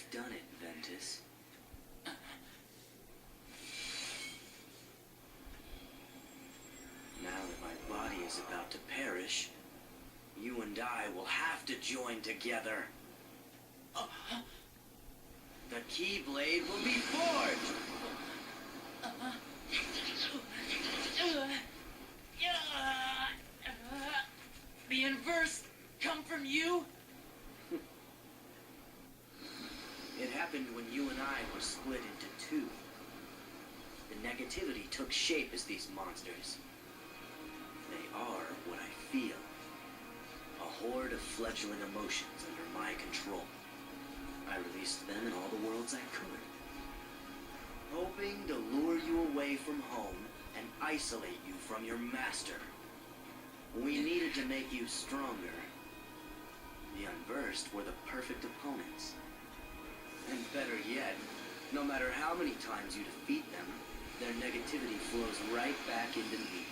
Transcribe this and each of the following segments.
You've done it, Ventus. Now that my body is about to perish, you and I will have to join together. The Keyblade will be forged! The inverse come from you? It happened when you and I were split into two. The negativity took shape as these monsters. They are what I feel. A horde of fledgling emotions under my control. I released them in all the worlds I could. Hoping to lure you away from home and isolate you from your master. We needed to make you stronger. The Unversed were the perfect opponents. And better yet, no matter how many times you defeat them, their negativity flows right back into me.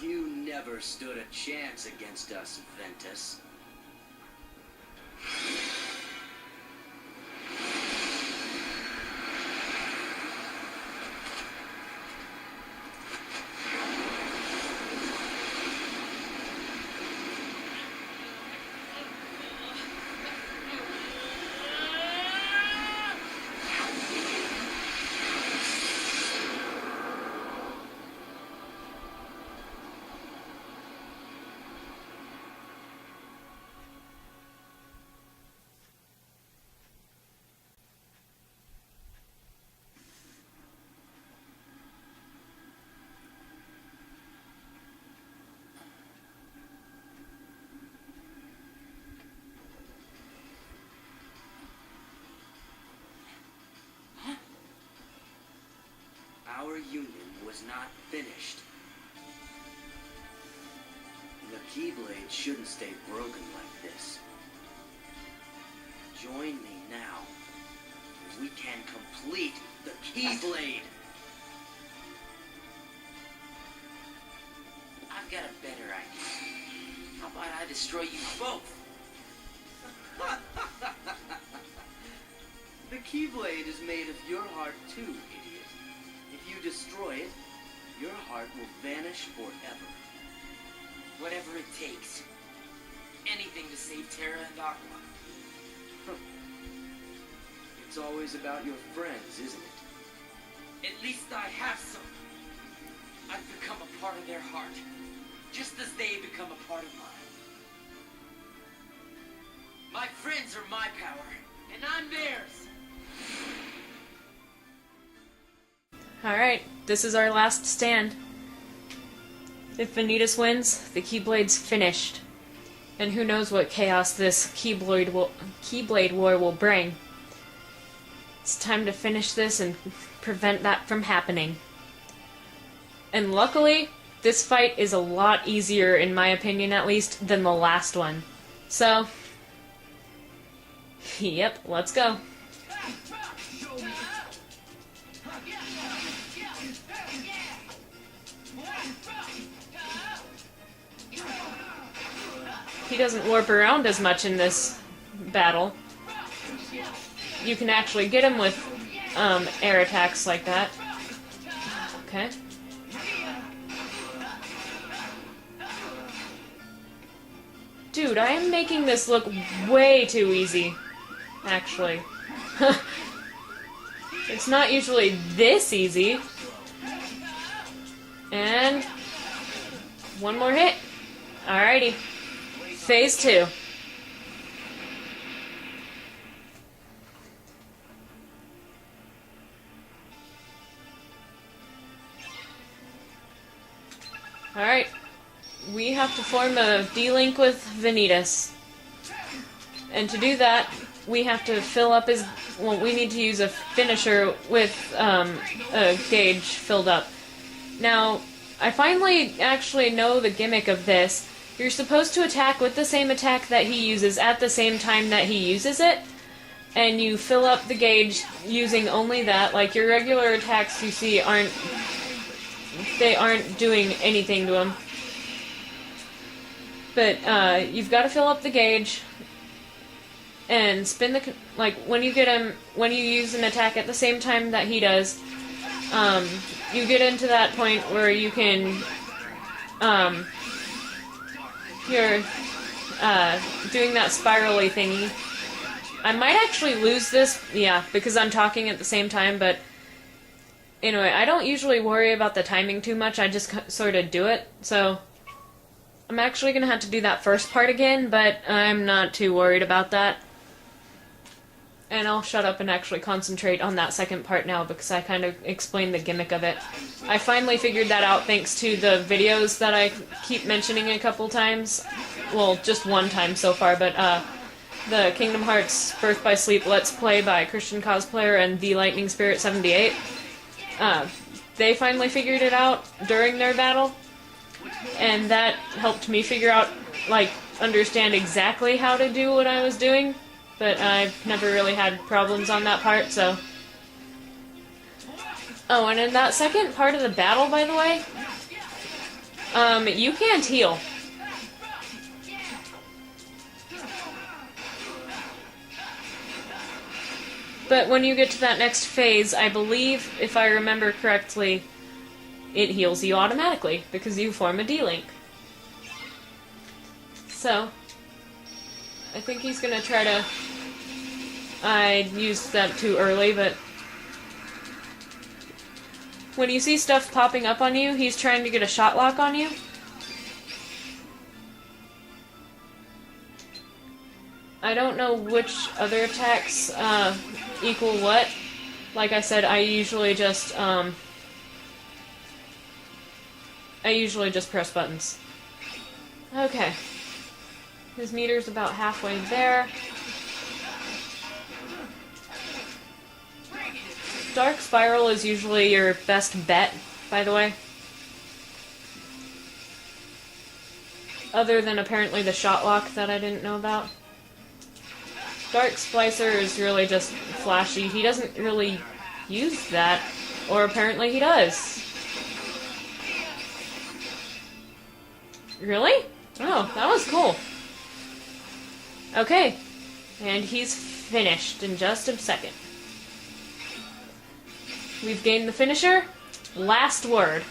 You never stood a chance against us, Ventus. Our union was not finished. The Keyblade shouldn't stay broken like this. Join me now. We can complete the Keyblade. I've got a better idea. How about I destroy you both? The Keyblade is made of your heart too, idiot. If you destroy it, your heart will vanish forever. Whatever it takes. Anything to save Terra and Aqua. It's always about your friends, isn't it? At least I have some. I've become a part of their heart, just as they become a part of mine. My friends are my power, and I'm theirs. Alright, this is our last stand. If Vanitas wins, the Keyblade's finished. And who knows what chaos this Keyblade War will bring. It's time to finish this and prevent that from happening. And luckily, this fight is a lot easier, in my opinion at least, than the last one. So, yep, let's go. He doesn't warp around as much in this battle. You can actually get him with air attacks like that. Okay. Dude, I am making this look way too easy, actually. It's not usually this easy. And one more hit. Alrighty. Phase 2. Alright. We have to form a D-Link with Vanitas. And to do that, we have to fill up his... Well, we need to use a finisher with a gauge filled up. Now, I finally actually know the gimmick of this. You're supposed to attack with the same attack that he uses at the same time that he uses it. And you fill up the gauge using only that. Like, your regular attacks you see aren't... They aren't doing anything to him. But, you've got to fill up the gauge. and spin the like when you get him when you use an attack at the same time that he does. You get into that point where you can you're doing that spirally thingy. I might actually lose this, yeah, because I'm talking at the same time, but anyway, I don't usually worry about the timing too much, I just sort of do it, so I'm actually going to have to do that first part again, but I'm not too worried about that. And I'll shut up and actually concentrate on that second part now, because I kind of explained the gimmick of it. I finally figured that out thanks to the videos that I keep mentioning a couple times. Well, just one time so far, but the Kingdom Hearts Birth by Sleep Let's Play by Christian Cosplayer and The Lightning Spirit 78. They finally figured it out during their battle, and that helped me figure out, like, understand exactly how to do what I was doing, but I've never really had problems on that part, so... Oh, and in that second part of the battle, by the way, you can't heal. But when you get to that next phase, I believe, if I remember correctly, it heals you automatically, because you form a D-Link. So, I think he's gonna try to... I used that too early, but... When you see stuff popping up on you, he's trying to get a shot lock on you. I don't know which other attacks equal what. Like I said, I usually just press buttons. Okay. His meter's about halfway there. Dark Spiral is usually your best bet, by the way. Other than apparently the shot lock that I didn't know about. Dark Splicer is really just flashy. He doesn't really use that, or apparently he does. Really? Oh, that was cool. Okay, and he's finished in just a second. We've gained the finisher. Last word.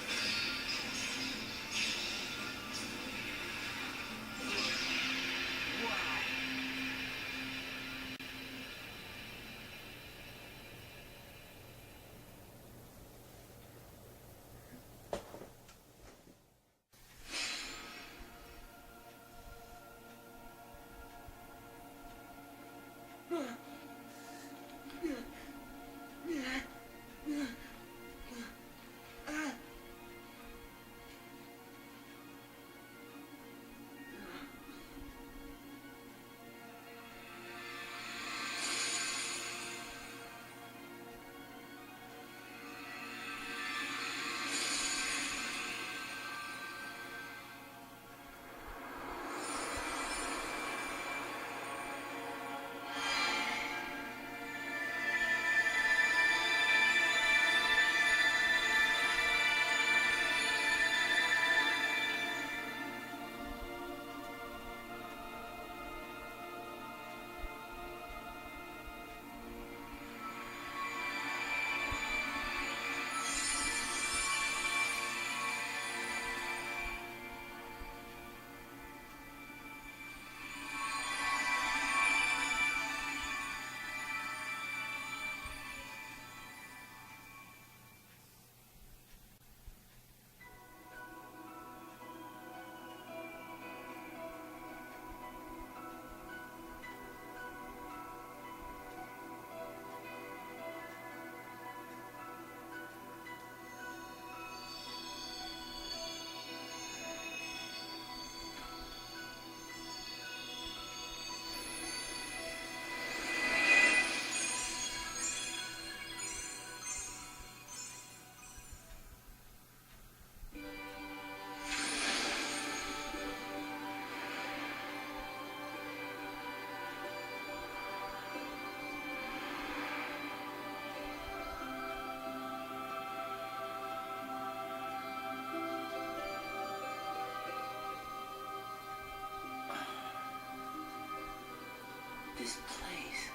this place.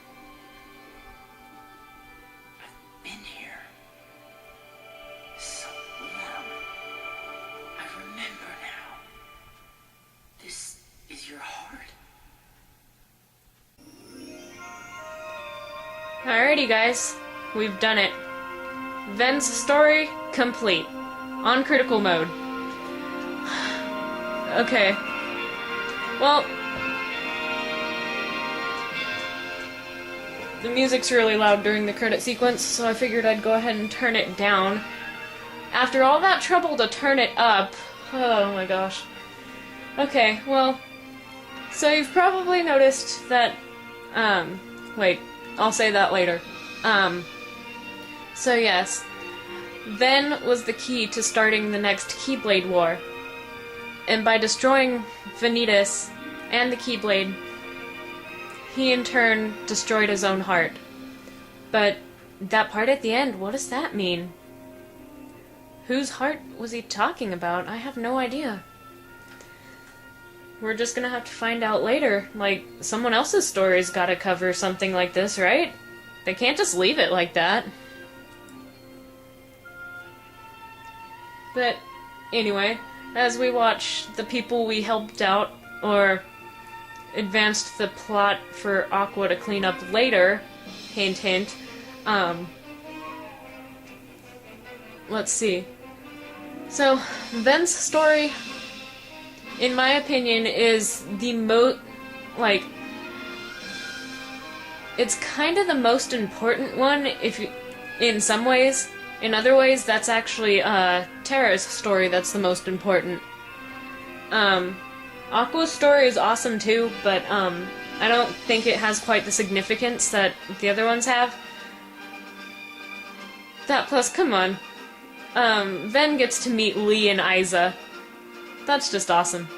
I've been here. So warm. I remember now. This is your heart. Alrighty, guys. We've done it. Ven's story complete. On critical mode. Okay. Well, the music's really loud during the credit sequence, so I figured I'd go ahead and turn it down. After all that trouble to turn it up, oh my gosh. Okay, well, so you've probably noticed that, wait, I'll say that later. So yes, Ven was the key to starting the next Keyblade War. And by destroying Vanitas and the Keyblade, he in turn destroyed his own heart. But that part at the end, what does that mean? Whose heart was he talking about? I have no idea. We're just gonna have to find out later. Like, someone else's story's gotta cover something like this, right? They can't just leave it like that. But anyway, as we watch the people we helped out, or advanced the plot for Aqua to clean up later, hint hint, let's see. So, Ven's story, in my opinion, is the it's kind of the most important one, in some ways. In other ways, that's actually, Terra's story that's the most important. Aqua's story is awesome too, but, I don't think it has quite the significance that the other ones have. That plus, come on. Ven gets to meet Lee and Isa. That's just awesome.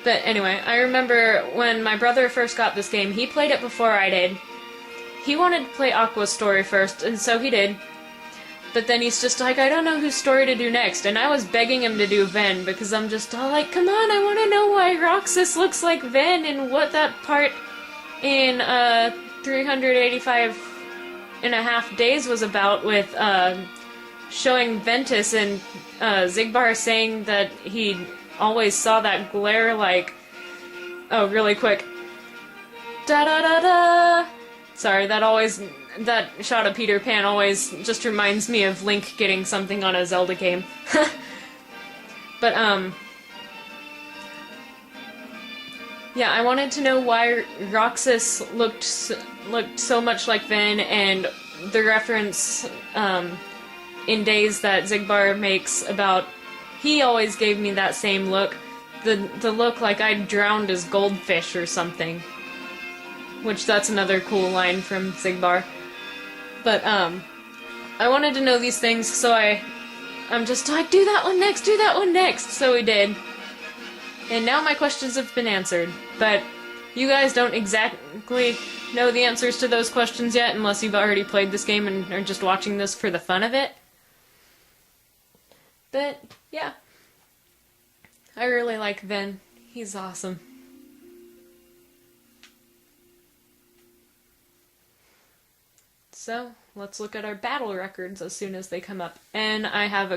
But anyway, I remember when my brother first got this game, he played it before I did. He wanted to play Aqua's story first, and so he did. But then he's just like, I don't know whose story to do next, and I was begging him to do Ven, because I'm just all like, come on, I want to know why Roxas looks like Ven, and what that part in 385 and a half days was about, with showing Ventus and Zigbar saying that he always saw that glare like... Oh, really quick. Da-da-da-da! Sorry, that shot of Peter Pan always just reminds me of Link getting something on a Zelda game. But, yeah, I wanted to know why Roxas looked so much like Ven, and the reference, in Days that Zigbar makes about, he always gave me that same look. The look like I'd drowned as goldfish or something. Which, that's another cool line from Zigbar. But, I wanted to know these things, so I'm just like, do that one next, do that one next! So we did. And now my questions have been answered. But you guys don't exactly know the answers to those questions yet, unless you've already played this game and are just watching this for the fun of it. But, yeah. I really like Ven. He's awesome. So, let's look at our battle records as soon as they come up. And I have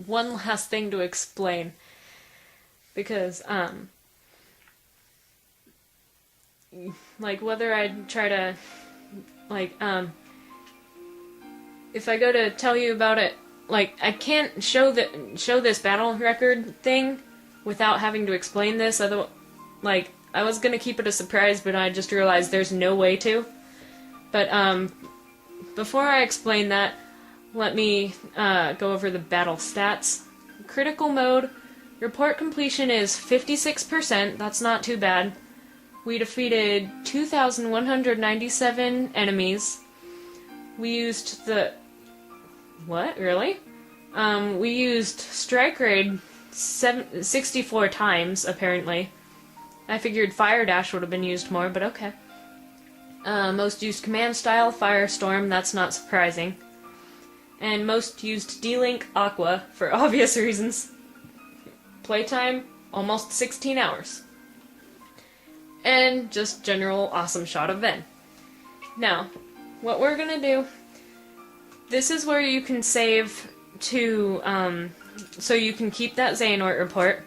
one last thing to explain. Because, like, whether I try to, like, if I go to tell you about it, like, I can't show this battle record thing without having to explain this, like, I was gonna keep it a surprise, but I just realized there's no way to. But, before I explain that, let me, go over the battle stats. Critical mode, report completion is 56%, that's not too bad. We defeated 2,197 enemies. We used the... What? Really? We used Strike Raid 64 times, apparently. I figured Fire Dash would have been used more, but okay. Most used Command Style, Firestorm, that's not surprising. And most used D-Link, Aqua, for obvious reasons. Playtime, almost 16 hours. and just general awesome shot of Ven. Now, what we're gonna do, this is where you can save to, so you can keep that Xehanort report.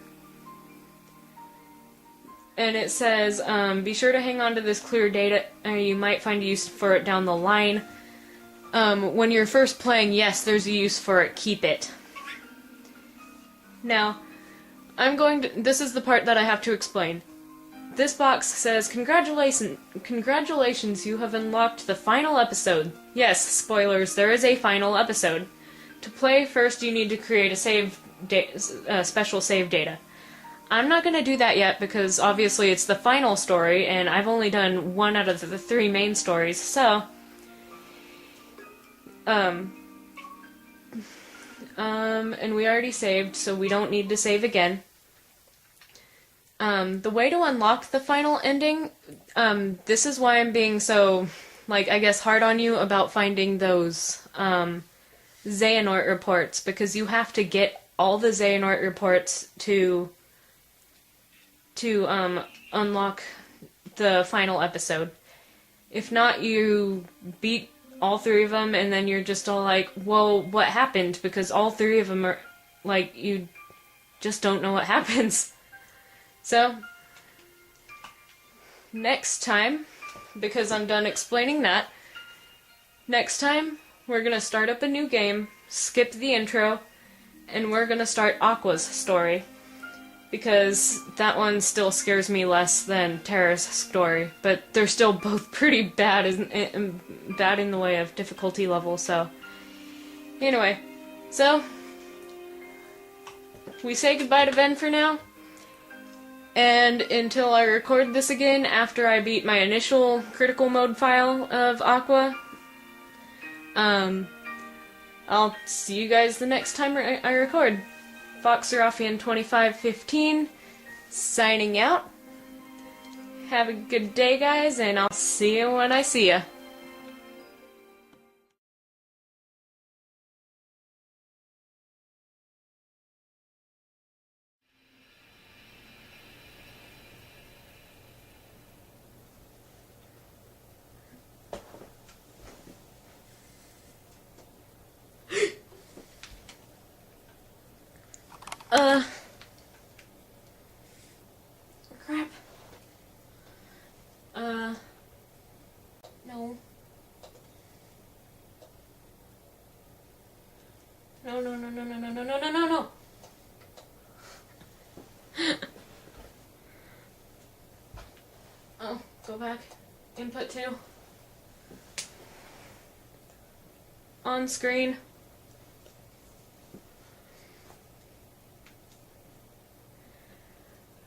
And it says, be sure to hang on to this clear data, or you might find use for it down the line. When you're first playing, yes, there's a use for it, keep it. Now, this is the part that I have to explain. This box says, congratulations, you have unlocked the final episode. Yes, spoilers, there is a final episode. To play, first you need to create a special save data. I'm not going to do that yet because obviously it's the final story and I've only done one out of the 3 main stories, so and we already saved, so we don't need to save again. The way to unlock the final ending, this is why I'm being so, like, I guess hard on you about finding those Xehanort reports, because you have to get all the Xehanort reports to unlock the final episode. If not, you beat all 3 of them, and then you're just all like, well, what happened? Because all 3 of them are, like, you just don't know what happens. So, next time, because I'm done explaining that, next time, we're gonna start up a new game, skip the intro, and we're gonna start Aqua's story. Because that one still scares me less than Terra's story, but they're still both pretty bad in the way of difficulty level, so... Anyway, so... we say goodbye to Ven for now, and until I record this again after I beat my initial critical mode file of Aqua, I'll see you guys the next time I record. Foxerofian2515, signing out. Have a good day, guys, and I'll see you when I see ya. Crap. No. No. Oh, go back. Input 2. On screen.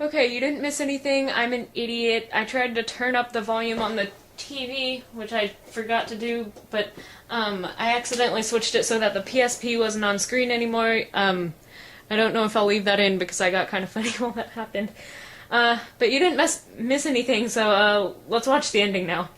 Okay, you didn't miss anything. I'm an idiot. I tried to turn up the volume on the TV, which I forgot to do, but I accidentally switched it so that the PSP wasn't on screen anymore. I don't know if I'll leave that in because I got kind of funny while that happened. But you didn't miss anything, so let's watch the ending now.